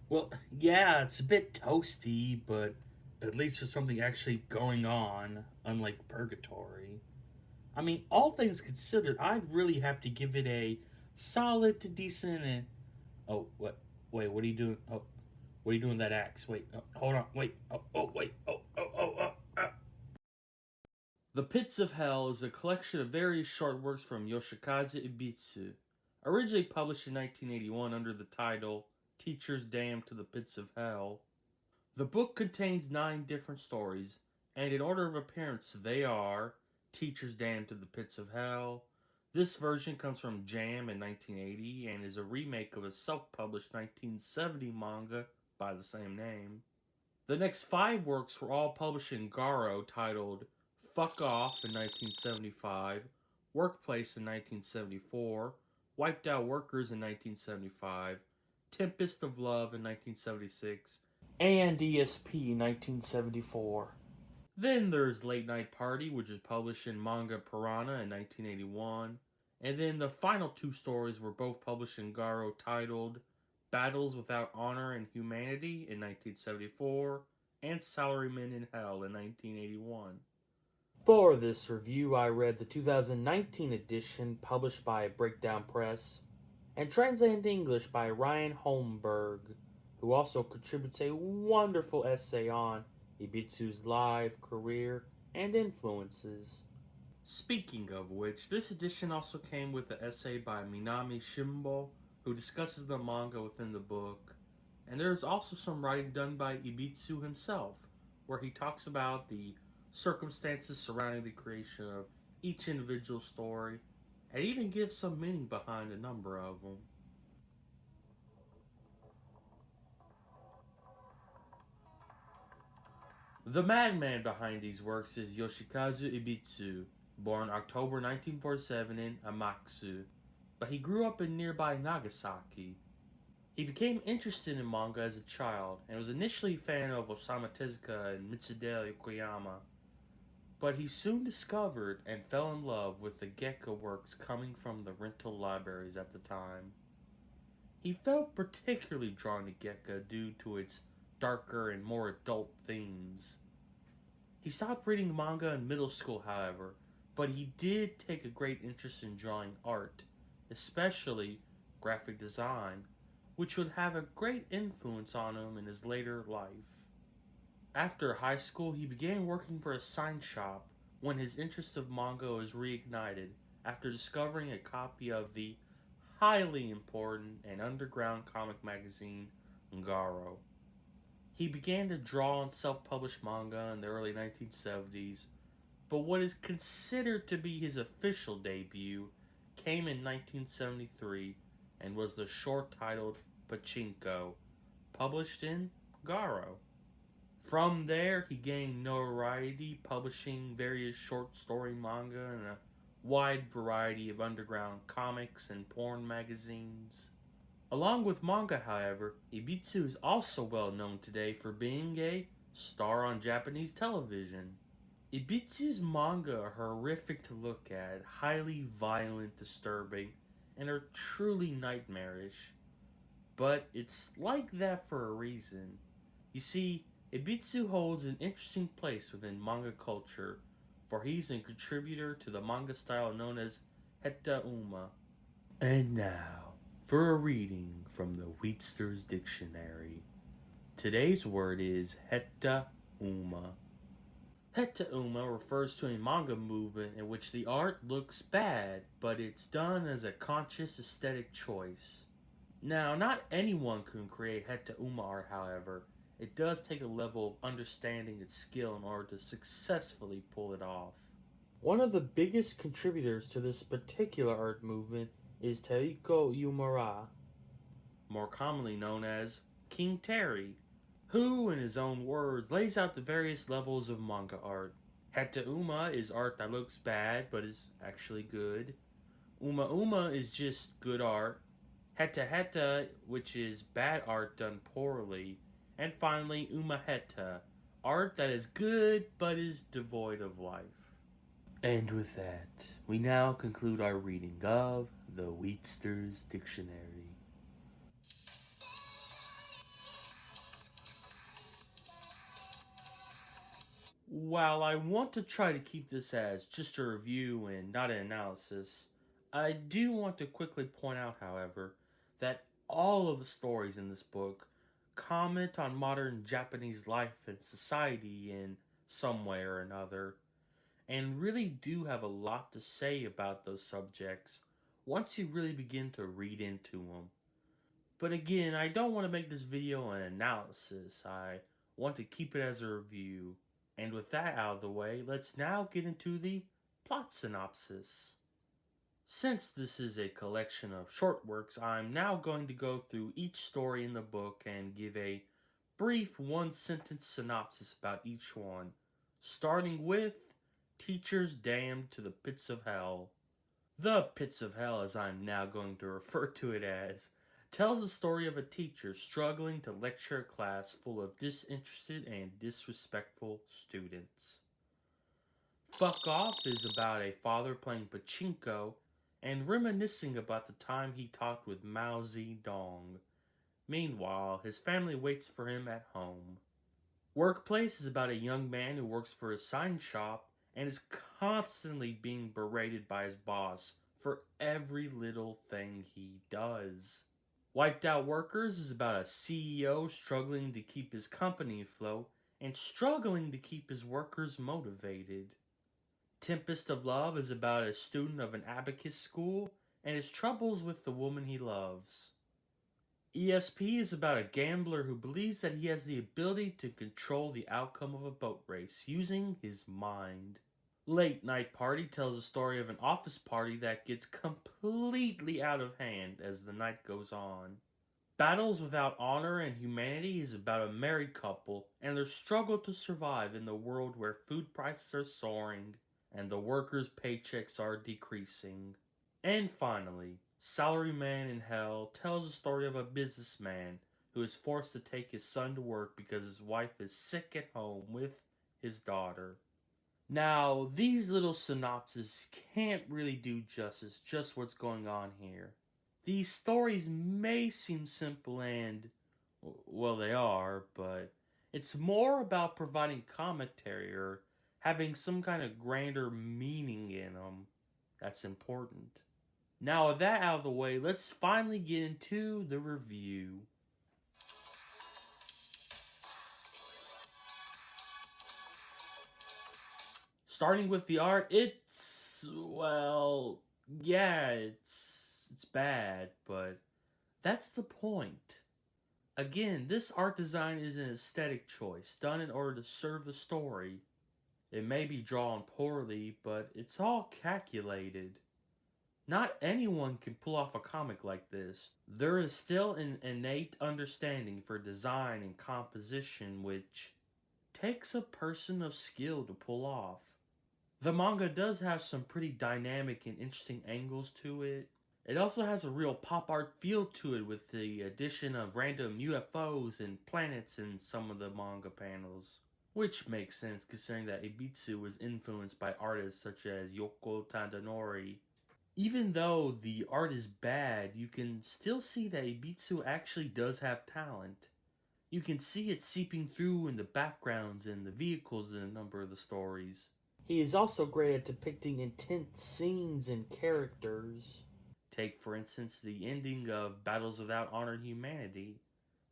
Well, yeah, it's a bit toasty, but at least there's something actually going on, unlike Purgatory. I mean, all things considered, I'd really have to give it a solid to decent and. Oh, what? Wait, what are you doing? Oh, what are you doing with that axe? Wait, hold on. Wait. Wait. The Pits of Hell is a collection of various short works from Yoshikazu Ebisu, originally published in 1981 under the title Teachers Damned to the Pits of Hell. The book contains 9 different stories, and in order of appearance, they are Teachers Damned to the Pits of Hell. This version comes from Jam in 1980 and is a remake of a self published 1970 manga by the same name. The next 5 works were all published in Garo, titled Fuck Off in 1975, Workplace in 1974, Wiped Out Workers in 1975, Tempest of Love in 1976, and ESP 1974. Then there's Late Night Party, which is published in Manga Piranha in 1981. And then the final 2 stories were both published in Garo, titled Battles Without Honor and Humanity in 1974 and Salarymen in Hell in 1981. For this review, I read the 2019 edition published by Breakdown Press and translated into English by Ryan Holmberg, who also contributes a wonderful essay on Ebitsu's life, career, and influences. Speaking of which, this edition also came with an essay by Minami Shimbo, who discusses the manga within the book, and there is also some writing done by Ebitsu himself, where he talks about the circumstances surrounding the creation of each individual story, and even gives some meaning behind a number of them. The madman behind these works is Yoshikazu Ebisu, born October 1947 in Amakusu, but he grew up in nearby Nagasaki. He became interested in manga as a child and was initially a fan of Osamu Tezuka and Mitsuda Yokoyama, but he soon discovered and fell in love with the Gekka works coming from the rental libraries at the time. He felt particularly drawn to Gekka due to its darker and more adult themes. He stopped reading manga in middle school, however, but he did take a great interest in drawing art, especially graphic design, which would have a great influence on him in his later life. After high school, he began working for a sign shop when his interest of manga was reignited after discovering a copy of the highly important and underground comic magazine Ngaro. He began to draw and self publish manga in the early 1970s, but what is considered to be his official debut came in 1973 and was the short titled Pachinko, published in Garo. From there, he gained notoriety, publishing various short story manga and a wide variety of underground comics and porn magazines. Along with manga, however, Ebitsu is also well known today for being a star on Japanese television. Ebitsu's manga are horrific to look at, highly violent, disturbing, and are truly nightmarish. But it's like that for a reason. You see, Ebitsu holds an interesting place within manga culture, for he's a contributor to the manga style known as Heta-uma. And now, for a reading from the Webster's Dictionary. Today's word is Heta-uma. Heta-uma refers to a manga movement in which the art looks bad, but it's done as a conscious aesthetic choice. Now, not anyone can create Heta-uma art, however. It does take a level of understanding and skill in order to successfully pull it off. One of the biggest contributors to this particular art movement is Teiko Yumura, more commonly known as King Terry, who, in his own words, lays out the various levels of manga art. Heta-uma is art that looks bad but is actually good. Uma is just good art. Heta, which is bad art done poorly. And finally, Umaheta, art that is good but is devoid of life. And with that, we now conclude our reading of the Webster's Dictionary. While I want to try to keep this as just a review and not an analysis, I do want to quickly point out, however, that all of the stories in this book comment on modern Japanese life and society in some way or another, and really do have a lot to say about those subjects once you really begin to read into them. But again, I don't want to make this video an analysis. I want to keep it as a review. And with that out of the way, let's now get into the plot synopsis. Since this is a collection of short works, I'm now going to go through each story in the book and give a brief one-sentence synopsis about each one, starting with Teachers Damned to the Pits of Hell. The Pits of Hell, as I'm now going to refer to it as, tells the story of a teacher struggling to lecture a class full of disinterested and disrespectful students. Fuck Off is about a father playing pachinko and reminiscing about the time he talked with Mao Zedong. Meanwhile, his family waits for him at home. Workplace is about a young man who works for a sign shop and is constantly being berated by his boss for every little thing he does. Wiped Out Workers is about a CEO struggling to keep his company afloat and struggling to keep his workers motivated. Tempest of Love is about a student of an abacus school and his troubles with the woman he loves. ESP is about a gambler who believes that he has the ability to control the outcome of a boat race using his mind. Late Night Party tells a story of an office party that gets completely out of hand as the night goes on. Battles Without Honor and Humanity is about a married couple and their struggle to survive in the world where food prices are soaring and the workers' paychecks are decreasing. And finally, Salaryman in Hell tells the story of a businessman who is forced to take his son to work because his wife is sick at home with his daughter. Now, these little synopses can't really do justice just what's going on here. These stories may seem simple and, well, they are, but it's more about providing commentary or having some kind of grander meaning in them that's important. Now, with that out of the way, let's finally get into the review. Starting with the art, it's bad, but that's the point. Again, this art design is an aesthetic choice, done in order to serve the story. It may be drawn poorly, but it's all calculated. Not anyone can pull off a comic like this. There is still an innate understanding for design and composition which takes a person of skill to pull off. The manga does have some pretty dynamic and interesting angles to it. It also has a real pop art feel to it with the addition of random UFOs and planets in some of the manga panels. Which makes sense considering that Ebisu was influenced by artists such as Yoko Tadonori. Even though the art is bad, you can still see that Ebisu actually does have talent. You can see it seeping through in the backgrounds and the vehicles in a number of the stories. He is also great at depicting intense scenes and characters. Take, for instance, the ending of Battles Without Honor and Humanity.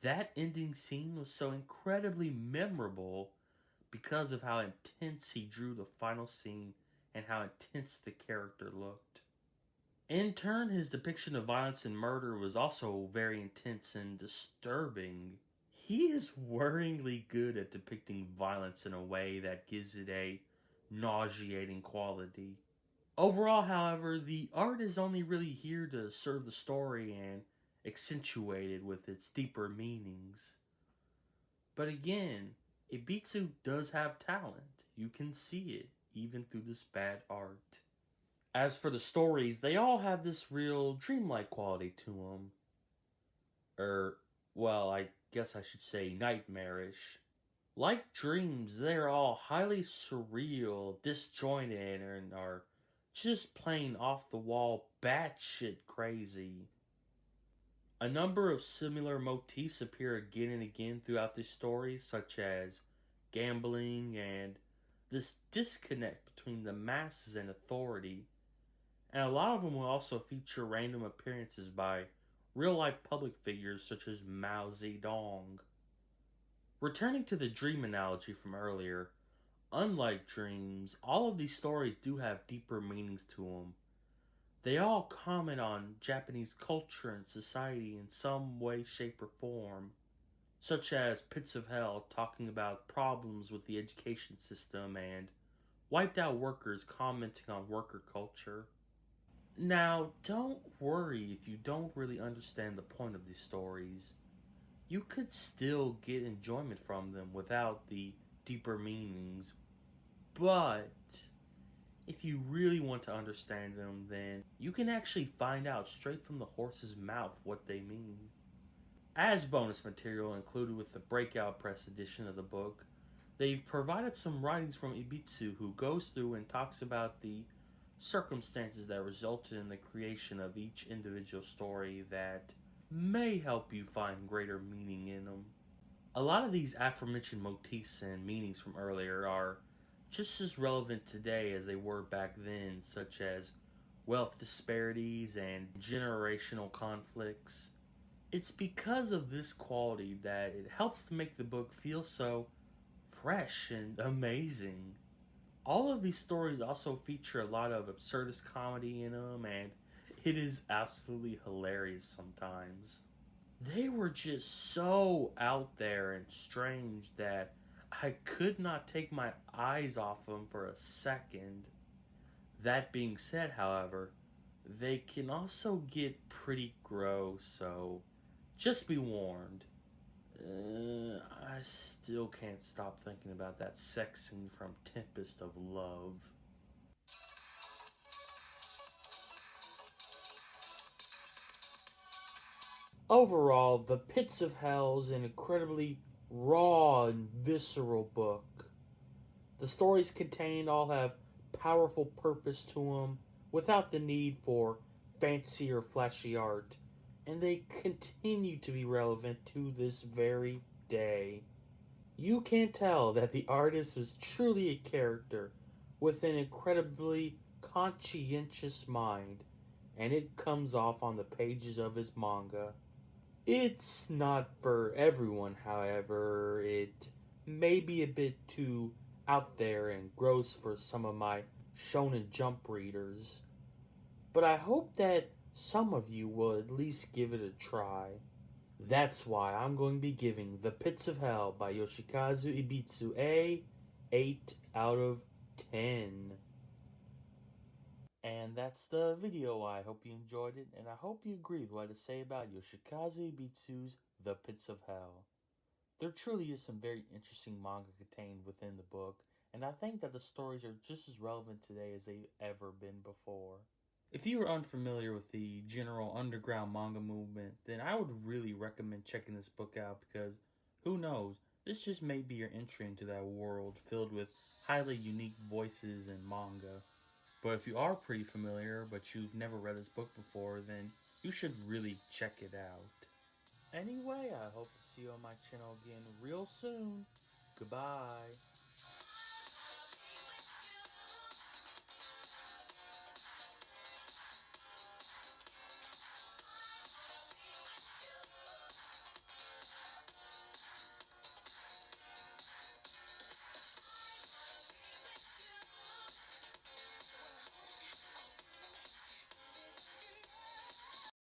That ending scene was so incredibly memorable because of how intense he drew the final scene and how intense the character looked. In turn, his depiction of violence and murder was also very intense and disturbing. He is worryingly good at depicting violence in a way that gives it a nauseating quality. Overall, however, the art is only really here to serve the story and accentuate it with its deeper meanings. But again, Ebisu does have talent. You can see it, even through this bad art. As for the stories, they all have this real dreamlike quality to them. I guess I should say nightmarish. Like dreams, they're all highly surreal, disjointed, and are just plain off-the-wall batshit crazy. A number of similar motifs appear again and again throughout this story, such as gambling and this disconnect between the masses and authority, and a lot of them will also feature random appearances by real life public figures such as Mao Zedong. Returning to the dream analogy from earlier, unlike dreams, all of these stories do have deeper meanings to them. They all comment on Japanese culture and society in some way, shape, or form, such as Pits of Hell talking about problems with the education system and Wiped Out Workers commenting on worker culture. Now, don't worry if you don't really understand the point of these stories. You could still get enjoyment from them without the deeper meanings, but if you really want to understand them, then you can actually find out straight from the horse's mouth what they mean. As bonus material included with the breakout press edition of the book, they've provided some writings from Ebisu, who goes through and talks about the circumstances that resulted in the creation of each individual story that may help you find greater meaning in them. A lot of these aforementioned motifs and meanings from earlier are just as relevant today as they were back then, such as wealth disparities and generational conflicts. It's because of this quality that it helps to make the book feel so fresh and amazing. All of these stories also feature a lot of absurdist comedy in them, and it is absolutely hilarious sometimes. They were just so out there and strange that I could not take my eyes off them for a second. That being said, however, they can also get pretty gross, so just be warned. I still can't stop thinking about that sex scene from Tempest of Love. Overall, The Pits of Hell is an incredibly raw and visceral book. The stories contained all have powerful purpose to them without the need for fancy or flashy art, and they continue to be relevant to this very day. You can tell that the artist was truly a character with an incredibly conscientious mind, and it comes off on the pages of his manga. It's not for everyone, however. It may be a bit too out there and gross for some of my Shonen Jump readers, but I hope that some of you will at least give it a try. That's why I'm going to be giving The Pits of Hell by Yoshikazu Ebisu a 8 out of 10. And that's the video. I hope you enjoyed it, and I hope you agree with what I had to say about Yoshikazu Ebisu's The Pits of Hell. There truly is some very interesting manga contained within the book, and I think that the stories are just as relevant today as they've ever been before. If you are unfamiliar with the general underground manga movement, then I would really recommend checking this book out because, who knows, this just may be your entry into that world filled with highly unique voices and manga. But if you are pretty familiar but you've never read this book before, then you should really check it out. Anyway, I hope to see you on my channel again real soon. Goodbye.